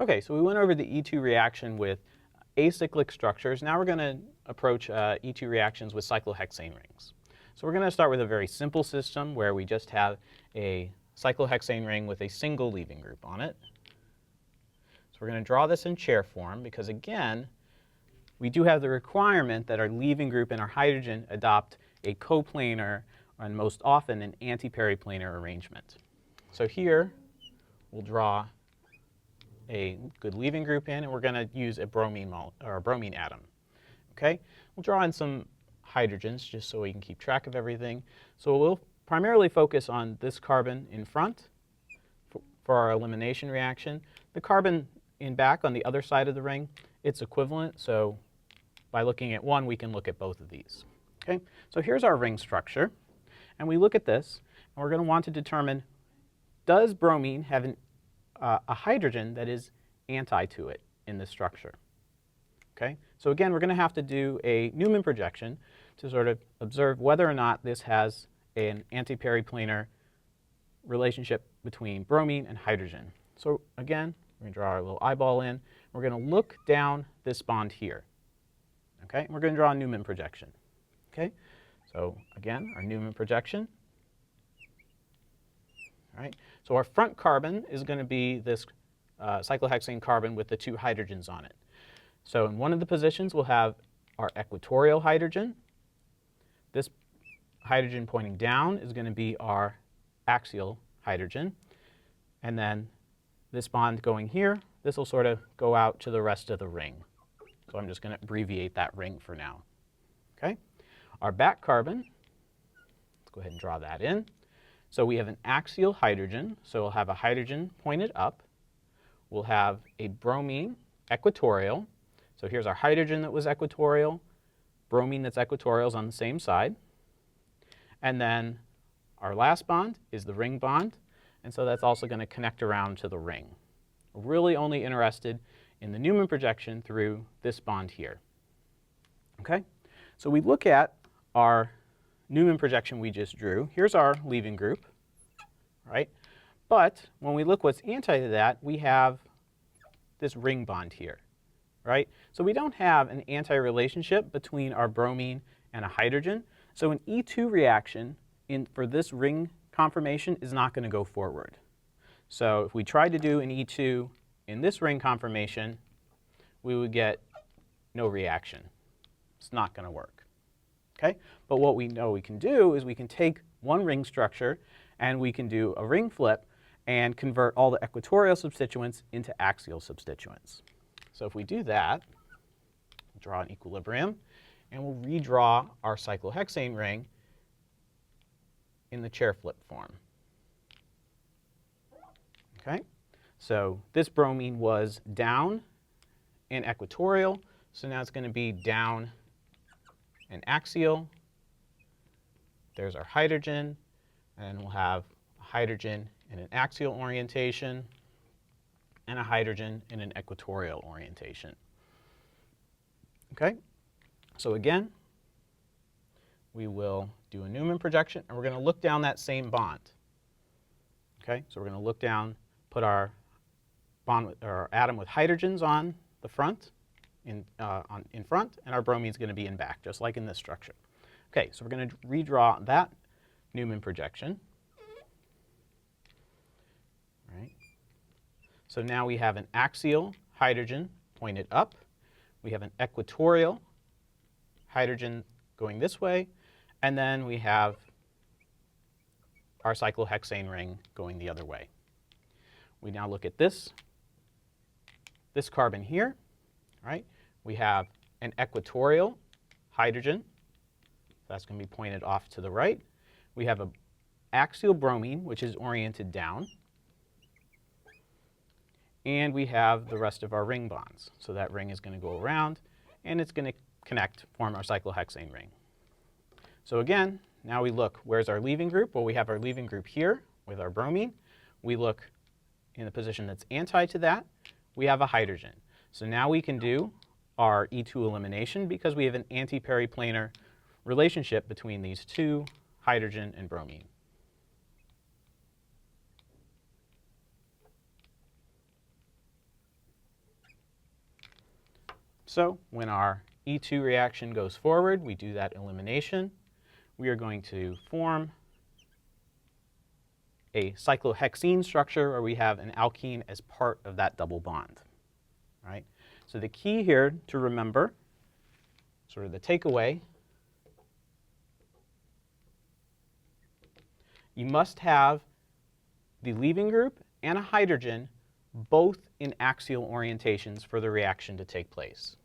Okay, so we went over the E2 reaction with acyclic structures. Now we're going to approach E2 reactions with cyclohexane rings. So we're going to start with a very simple system where we just have a cyclohexane ring with a single leaving group on it. So we're going to draw this in chair form because, again, we do have the requirement that our leaving group and our hydrogen adopt a coplanar and most often an antiperiplanar arrangement. So here we'll draw a good leaving group in, and we're going to use a bromine atom. Okay, we'll draw in some hydrogens just so we can keep track of everything. So we'll primarily focus on this carbon in front for our elimination reaction. The carbon in back on the other side of the ring, it's equivalent. So by looking at one, we can look at both of these. Okay, so here's our ring structure, and we look at this, and we're going to want to determine, does bromine have a hydrogen that is anti to it in this structure? Okay, so again, we're going to have to do a Newman projection to sort of observe whether or not this has an antiperiplanar relationship between bromine and hydrogen. So again, we're going to draw our little eyeball in. We're going to look down this bond here. Okay, and we're going to draw a Newman projection. Okay, so again, our Newman projection. All right, so our front carbon is going to be this cyclohexane carbon with the two hydrogens on it. So in one of the positions, we'll have our equatorial hydrogen. This hydrogen pointing down is going to be our axial hydrogen. And then this bond going here, this will sort of go out to the rest of the ring. So I'm just going to abbreviate that ring for now. Okay, our back carbon, let's go ahead and draw that in. So we have an axial hydrogen, so we'll have a hydrogen pointed up. We'll have a bromine equatorial. So here's our hydrogen that was equatorial, bromine that's equatorial is on the same side. And then our last bond is the ring bond, and so that's also going to connect around to the ring. We're really only interested in the Newman projection through this bond here. Okay, so we look at our Newman projection we just drew. Here's our leaving group, right? But when we look what's anti to that, we have this ring bond here, right? So we don't have an anti-relationship between our bromine and a hydrogen. So an E2 reaction for this ring conformation is not going to go forward. So if we tried to do an E2 in this ring conformation, we would get no reaction. It's not going to work. Okay? But what we know we can do is we can take one ring structure and we can do a ring flip and convert all the equatorial substituents into axial substituents. So if we do that, we'll draw an equilibrium, and we'll redraw our cyclohexane ring in the chair flip form. Okay? So this bromine was down and equatorial, so now it's going to be down and axial. There's our hydrogen, and we'll have a hydrogen in an axial orientation and a hydrogen in an equatorial orientation. Okay? So again, we will do a Newman projection, and we're going to look down that same bond. Okay? So we're going to look down, put our atom with hydrogens on the front, in front, and our bromine is going to be in back, just like in this structure. Okay, so we're going to redraw that Newman projection. Right. So now we have an axial hydrogen pointed up. We have an equatorial hydrogen going this way, and then we have our cyclohexane ring going the other way. We now look at this carbon here, right? We have an equatorial hydrogen. That's going to be pointed off to the right. We have an axial bromine, which is oriented down. And we have the rest of our ring bonds. So that ring is going to go around, and it's going to connect, form our cyclohexane ring. So again, now we look, where's our leaving group? Well, we have our leaving group here with our bromine. We look in the position that's anti to that. We have a hydrogen. So now we can do our E2 elimination because we have an antiperiplanar relationship between these two, hydrogen and bromine. So when our E2 reaction goes forward, we do that elimination. We are going to form a cyclohexene structure where we have an alkene as part of that double bond. Right? So the key here to remember, sort of the takeaway, you must have the leaving group and a hydrogen both in axial orientations for the reaction to take place.